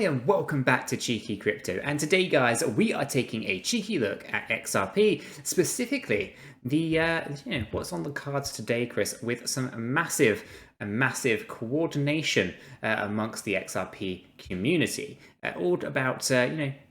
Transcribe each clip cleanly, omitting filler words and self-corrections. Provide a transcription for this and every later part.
and welcome back to Cheeky Crypto. And today, guys, we are taking a cheeky look at XRP, specifically the what's on the cards today, Chris, with some massive coordination amongst the XRP community, all about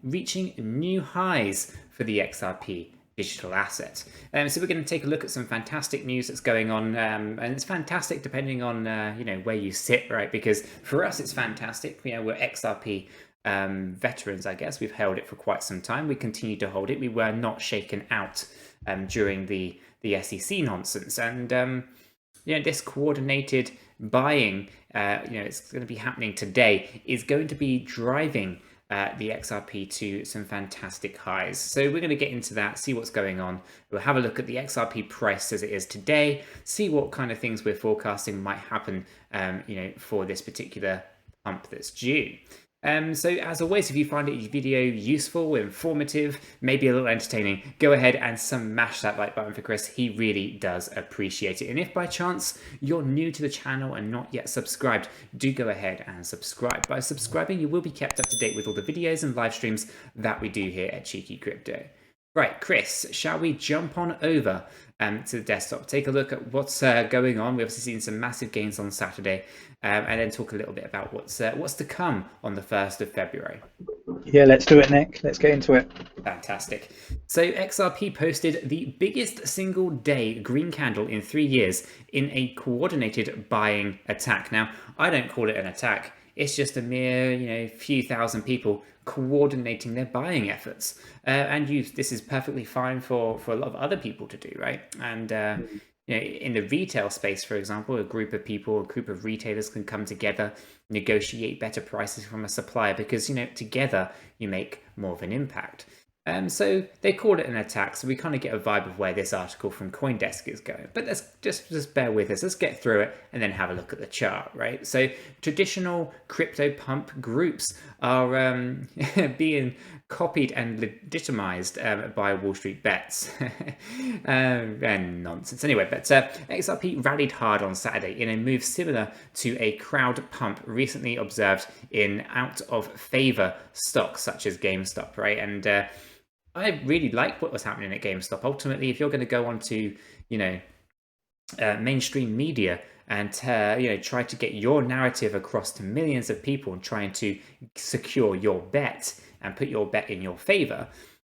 reaching new highs for the XRP digital asset. So we're going to take a look at some fantastic news that's going on, and it's fantastic depending on where you sit, right? Because for us it's fantastic. We're XRP veterans, I guess. We've held it for quite some time. We continue to hold it. We were not shaken out during the SEC nonsense, and this coordinated buying, it's going to be happening today, is going to be driving the XRP to some fantastic highs. So we're going to get into that, see what's going on. We'll have a look at the XRP price as it is today, see what kind of things we're forecasting might happen, for this particular pump that's due. So as always, if you find the video useful, informative, maybe a little entertaining, go ahead and smash that like button for Chris. He really does appreciate it. And if by chance you're new to the channel and not yet subscribed, do go ahead and subscribe. By subscribing, you will be kept up to date with all the videos and live streams that we do here at Cheeky Crypto. Right, Chris, shall we jump on over to the desktop, take a look at what's going on? We've obviously seen some massive gains on Saturday, and then talk a little bit about what's to come on the 1st of February. Yeah, let's do it, Nick. Let's get into it. Fantastic. So XRP posted the biggest single day green candle in 3 years in a coordinated buying attack. Now, I don't call it an attack. It's just a mere, few thousand people coordinating their buying efforts, and this is perfectly fine for a lot of other people to do, right? And in the retail space, for example, a group of retailers can come together, negotiate better prices from a supplier, because together you make more of an impact. So they called it an attack, so we kind of get a vibe of where this article from CoinDesk is going. But let's just bear with us. Let's get through it and then have a look at the chart, right? So traditional crypto pump groups are being copied and legitimized by Wall Street bets and nonsense. Anyway, but XRP rallied hard on Saturday in a move similar to a crowd pump recently observed in out-of-favor stocks such as GameStop, right? And I really like what was happening at GameStop. Ultimately, if you're going to go on to, mainstream media and, try to get your narrative across to millions of people and trying to secure your bet and put your bet in your favor,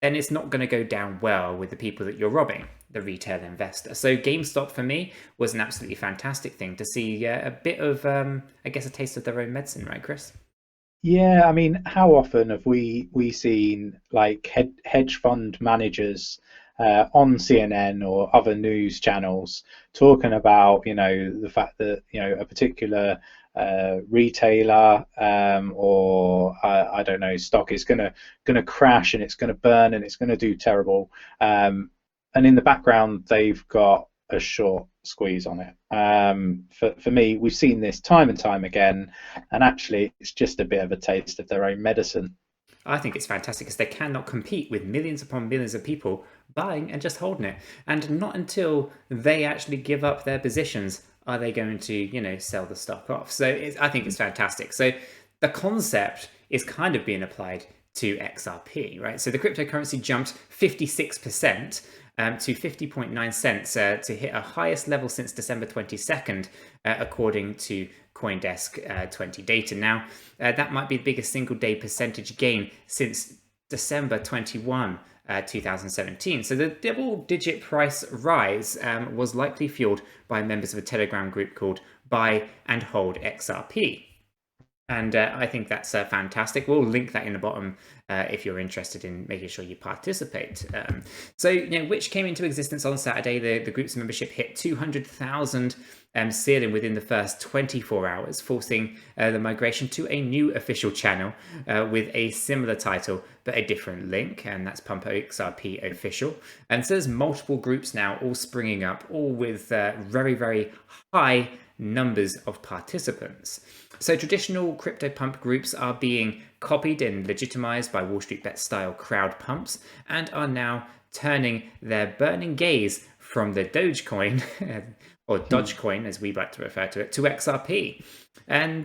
then it's not going to go down well with the people that you're robbing, the retail investor. So GameStop for me was an absolutely fantastic thing to see a bit of, a taste of their own medicine, right, Chris? Yeah, I mean, how often have we seen like hedge fund managers on CNN or other news channels talking about the fact that a particular retailer or I don't know, stock is gonna crash and it's gonna burn and it's gonna do terrible, and in the background they've got a short squeeze on it. For me, we've seen this time and time again, and actually it's just a bit of a taste of their own medicine. I think it's fantastic because they cannot compete with millions upon millions of people buying and just holding it, and not until they actually give up their positions are they going to sell the stock off. So I think it's fantastic. So the concept is kind of being applied to XRP, right? So the cryptocurrency jumped 56% to 50.9 cents to hit a highest level since December 22nd, according to CoinDesk 20 data. Now, that might be the biggest single day percentage gain since December 21, 2017. So the double-digit price rise was likely fueled by members of a Telegram group called Buy and Hold XRP. And I think that's fantastic. We'll link that in the bottom if you're interested in making sure you participate. Which came into existence on Saturday. The group's membership hit 200,000 ceiling within the first 24 hours, forcing the migration to a new official channel with a similar title but a different link, and that's Pump XRP Official. And so there's multiple groups now all springing up, all with very, very high numbers of participants. So traditional crypto pump groups are being copied and legitimized by Wall Street bet style crowd pumps, and are now turning their burning gaze from the Dogecoin or Dogecoin as we like to refer to it, to XRP. And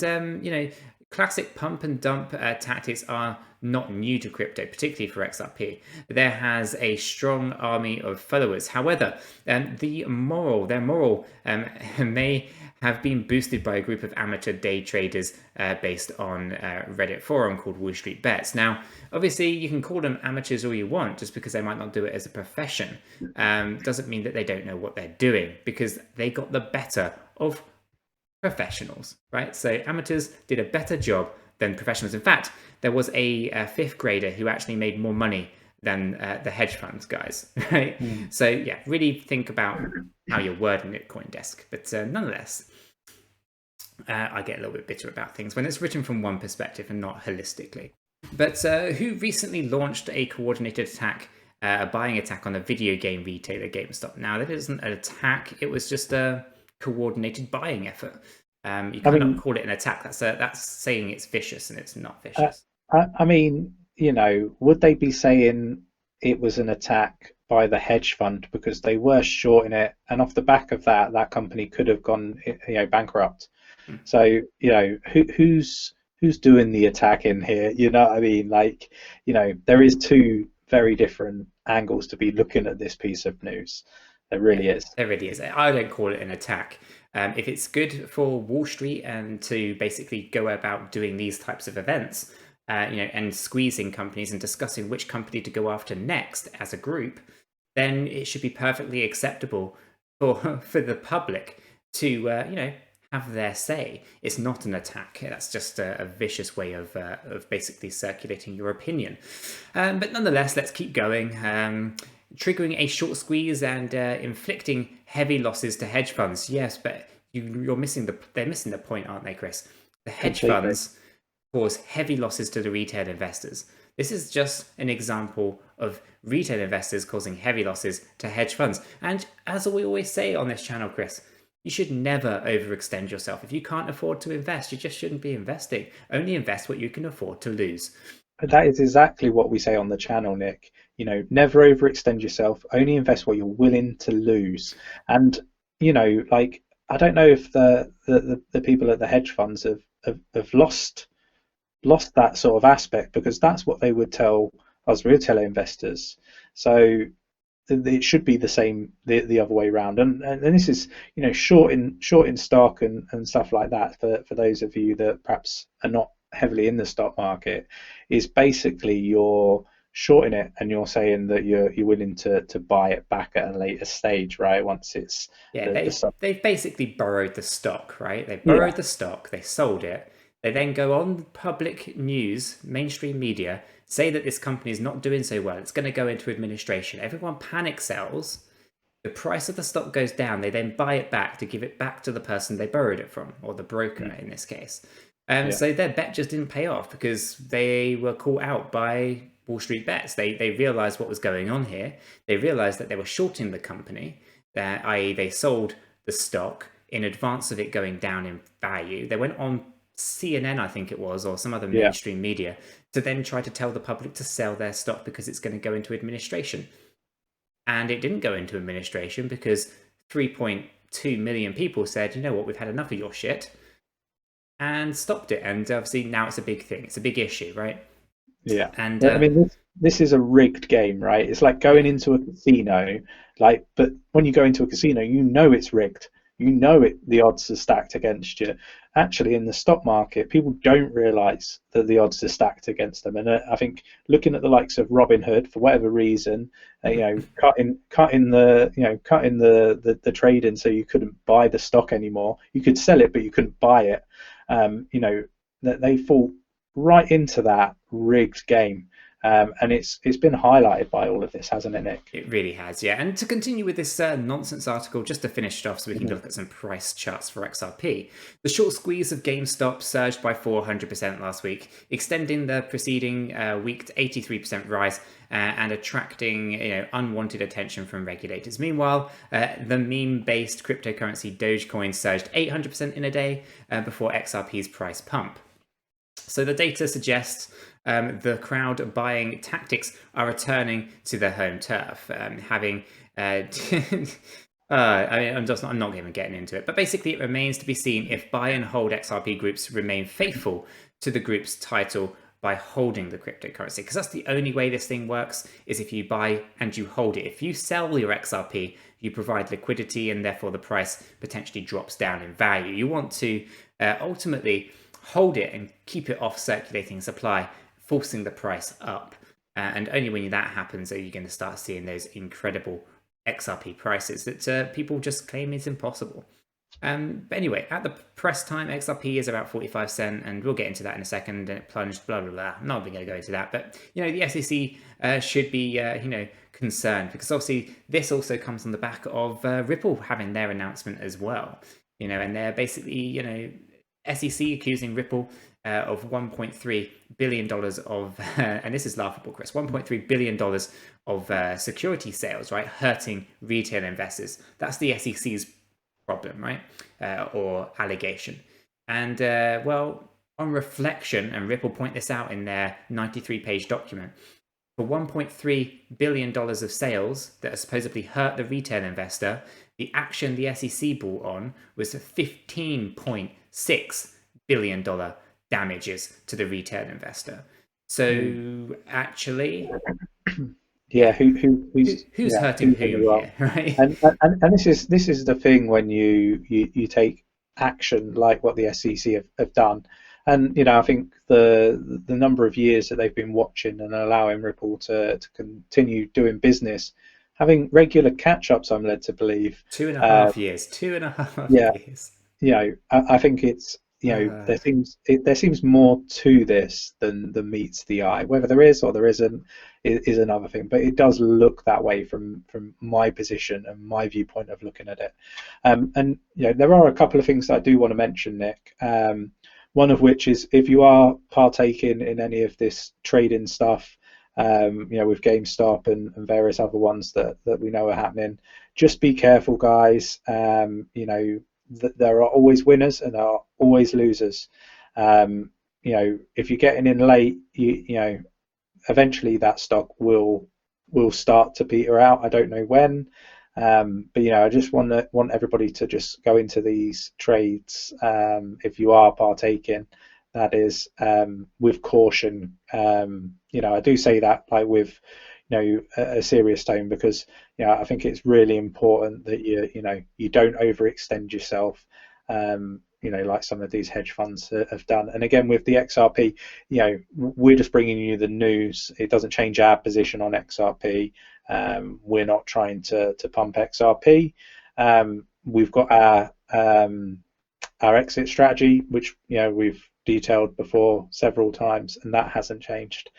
classic pump and dump tactics are not new to crypto, particularly for XRP. There has a strong army of followers. However, their moral may have been boosted by a group of amateur day traders based on Reddit forum called Wall Street Bets. Now, obviously, you can call them amateurs all you want, just because they might not do it as a profession. Doesn't mean that they don't know what they're doing, because they got the better of professionals, right? So amateurs did a better job than professionals. In fact, there was a fifth grader who actually made more money than the hedge funds guys, right? So yeah, really think about how you're wording it, CoinDesk. But nonetheless, I get a little bit bitter about things when it's written from one perspective and not holistically. But who recently launched a coordinated attack, a buying attack on a video game retailer, GameStop? Now, that isn't an attack. It was just a coordinated buying effort. You cannot call it an attack. That's saying it's vicious, and it's not vicious. I mean, you know, would they be saying it was an attack by the hedge fund because they were shorting it, and off the back of that, that company could have gone, you know, bankrupt? So, you know, who's doing the attacking here? You know what I mean? Like, you know, there is two very different angles to be looking at this piece of news. There really is. There really is. I don't call it an attack. If it's good for Wall Street and to basically go about doing these types of events, you know, and squeezing companies and discussing which company to go after next as a group, then it should be perfectly acceptable for the public to, you know, have their say. It's not an attack. That's just a vicious way of basically circulating your opinion. But nonetheless, let's keep going. Triggering a short squeeze and inflicting heavy losses to hedge funds. Yes, but they're missing the point, aren't they, Chris? The hedge funds cause heavy losses to the retail investors. This is just an example of retail investors causing heavy losses to hedge funds. And as we always say on this channel, Chris, you should never overextend yourself. If you can't afford to invest, you just shouldn't be investing. Only invest what you can afford to lose. That is exactly what we say on the channel, Nick. You know, never overextend yourself. Only invest what you're willing to lose. And, you know, like, I don't know if the people at the hedge funds have lost that sort of aspect, because that's what they would tell us retail investors. So it should be the same the other way around. And this is, you know, shorting stock and stuff like that, for those of you that perhaps are not heavily in the stock market, is basically you're shorting it and you're saying that you're willing to buy it back at a later stage, right? Once it's they've basically borrowed the stock, right? They borrowed the stock, they sold it. They then go on public news, mainstream media, say that this company is not doing so well. It's going to go into administration. Everyone panic sells. The price of the stock goes down. They then buy it back to give it back to the person they borrowed it from, or the broker in this case. So their bet just didn't pay off because they were caught out by Wall Street Bets. They realized what was going on here. They realized that they were shorting the company, i.e. they sold the stock in advance of it going down in value. They went on CNN, I think it was, or some other mainstream media, to then try to tell the public to sell their stock because it's going to go into administration. And it didn't go into administration because 3.2 million people said, you know what, we've had enough of your shit, and stopped it. And obviously now it's a big thing. It's a big issue, right? Yeah. And I mean, this is a rigged game, right? It's like going into a casino, like, but when you go into a casino, you know it's rigged. You know the odds are stacked against you. Actually, in the stock market, people don't realize that the odds are stacked against them. And I think looking at the likes of Robinhood, for whatever reason, you know, cutting the trading so you couldn't buy the stock anymore. You could sell it, but you couldn't buy it. You know, that they fall right into that rigged game. And it's been highlighted by all of this, hasn't it, Nick? It really has, yeah. And to continue with this nonsense article, just to finish it off so we can look at some price charts for XRP, the short squeeze of GameStop surged by 400% last week, extending the preceding week to 83% rise and attracting, you know, unwanted attention from regulators. Meanwhile, the meme-based cryptocurrency Dogecoin surged 800% in a day before XRP's price pump. So the data suggests the crowd buying tactics are returning to their home turf, having I mean, I'm not even getting into it, but basically it remains to be seen if buy and hold XRP groups remain faithful to the group's title by holding the cryptocurrency, because that's the only way this thing works, is if you buy and you hold it. If you sell your XRP, you provide liquidity, and therefore the price potentially drops down in value. You want to ultimately hold it and keep it off circulating supply, forcing the price up. And only when that happens are you going to start seeing those incredible XRP prices that people just claim is impossible. But anyway, at the press time, XRP is about 45 cents, and we'll get into that in a second. And it plunged, blah blah blah. I'm not even going to go into that, but the SEC should be concerned, because obviously this also comes on the back of Ripple having their announcement as well. And they're basically SEC accusing Ripple of $1.3 billion of, and this is laughable, Chris, $1.3 billion of security sales, right, hurting retail investors. That's the SEC's problem, right, or allegation. And well, on reflection, and Ripple point this out in their 93-page document, for $1.3 billion of sales that supposedly hurt the retail investor, the action the SEC brought on was $15.6 billion damages to the retail investor. So actually, yeah, who's hurting whom here, right? And this is the thing when you take action like what the SEC have done. And I think the number of years that they've been watching and allowing Ripple to continue doing business, having regular catch-ups, I'm led to believe. 2.5 years. 2.5 years. I think it's there seems more to this than meets the eye. Whether there is or there isn't is another thing, but it does look that way from my position and my viewpoint of looking at it. And there are a couple of things that I do want to mention, Nick. One of which is, if you are partaking in any of this trading stuff, with GameStop and various other ones that we know are happening, just be careful, guys. There are always winners and there are always losers. If you're getting in late, eventually that stock will start to peter out. I don't know when, but I just want everybody to just go into these trades, if you are partaking, that is, with caution. I do say that like with a serious tone, because I think it's really important that you don't overextend yourself, like some of these hedge funds have done. And again, with the XRP, we're just bringing you the news. It doesn't change our position on XRP. We're not trying to pump XRP. We've got our exit strategy, which we've detailed before several times, and that hasn't changed.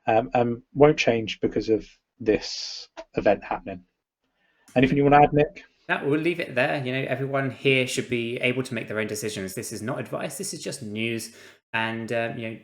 Won't change because of this event happening. Anything you want to add, Nick? We'll leave it there. Everyone here should be able to make their own decisions. This is not advice. This is just news, and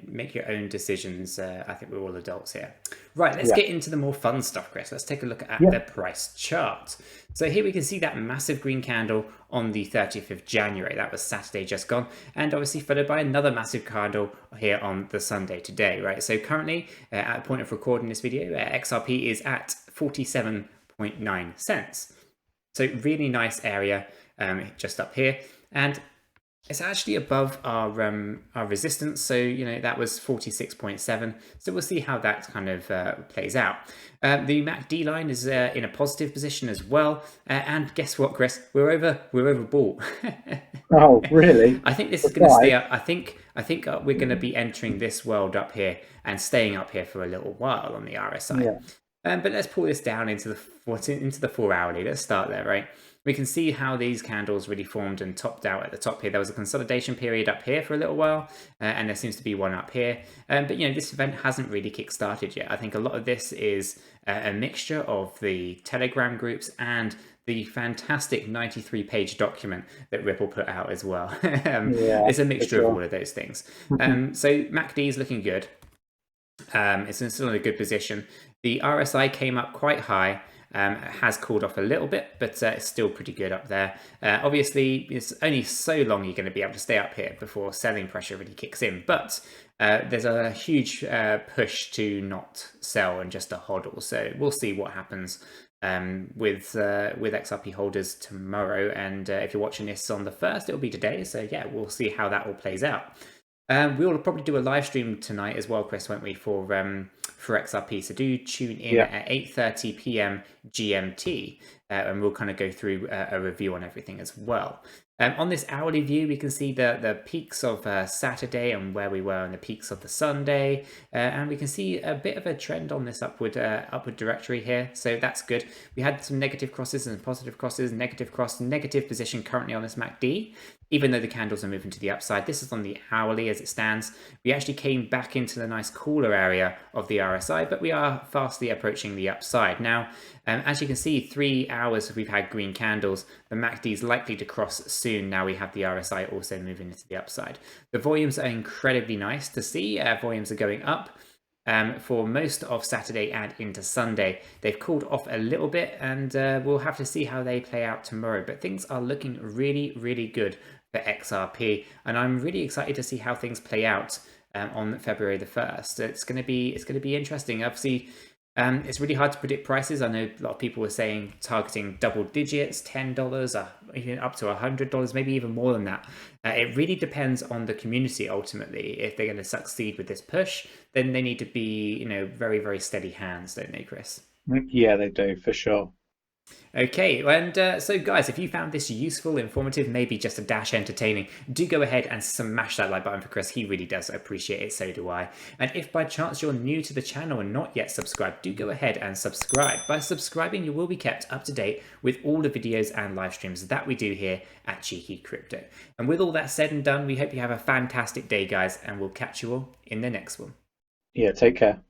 make your own decisions. I think we're all adults here. Right, let's get into the more fun stuff, Chris. Let's take a look at the price chart. So here we can see that massive green candle on the 30th of January. That was Saturday just gone, and obviously followed by another massive candle here on the Sunday today, right? So currently, at the point of recording this video, XRP is at 47.9 cents. So really nice area just up here, and it's actually above our resistance. So that was 46.7. So we'll see how that kind of plays out. The MACD line is in a positive position as well, and guess what, Chris? We're overbought. Oh, really? I think this is going to stay up. I think we're going to be entering this world up here and staying up here for a little while on the RSI. Yeah. But let's pull this down into the 4-hourly. Let's start there, right? We can see how these candles really formed and topped out at the top here. There was a consolidation period up here for a little while, and there seems to be one up here. But this event hasn't really kick-started yet. I think a lot of this is a mixture of the Telegram groups and the fantastic 93-page document that Ripple put out as well. It's a mixture of all of those things. So MACD is looking good. It's still in a good position. The RSI came up quite high. It has cooled off a little bit, but it's still pretty good up there. Obviously, it's only so long you're going to be able to stay up here before selling pressure really kicks in. But there's a huge push to not sell and just to hodl. So we'll see what happens with XRP holders tomorrow. And if you're watching this on the 1st, it'll be today. So yeah, we'll see how that all plays out. We'll probably do a live stream tonight as well, Chris, won't we, for XRP? So do tune in Yeah. at 8:30 p.m. GMT, and we'll kind of go through a review on everything as well. On this hourly view, we can see the peaks of Saturday and where we were, and the peaks of the Sunday, and we can see a bit of a trend on this upward directory here. So that's good. We had some negative crosses and positive crosses, negative cross, negative position currently on this MACD. Even though the candles are moving to the upside, this is on the hourly as it stands. We actually came back into the nice cooler area of the RSI, but we are fastly approaching the upside. Now, as you can see, 3 hours we've had green candles. The MACD is likely to cross soon. Now we have the RSI also moving into the upside. The volumes are incredibly nice to see. Volumes are going up. For most of Saturday and into Sunday. They've cooled off a little bit, and we'll have to see how they play out tomorrow. But things are looking really, really good for XRP, and I'm really excited to see how things play out on February the 1st. It's going to be interesting. Obviously, it's really hard to predict prices. I know a lot of people were saying targeting double digits, $10, even up to $100, maybe even more than that. It really depends on the community ultimately. If they're going to succeed with this push, then they need to be, very, very steady hands, don't they, Chris? Yeah, they do, for sure. Okay, and so guys, if you found this useful, informative, maybe just a dash entertaining, do go ahead and smash that like button for Chris. He really does appreciate it, so do I. And if by chance you're new to the channel and not yet subscribed, do go ahead and subscribe. By subscribing, you will be kept up to date with all the videos and live streams that we do here at Cheeky Crypto. And with all that said and done, we hope you have a fantastic day, guys, and we'll catch you all in the next one. Yeah, take care.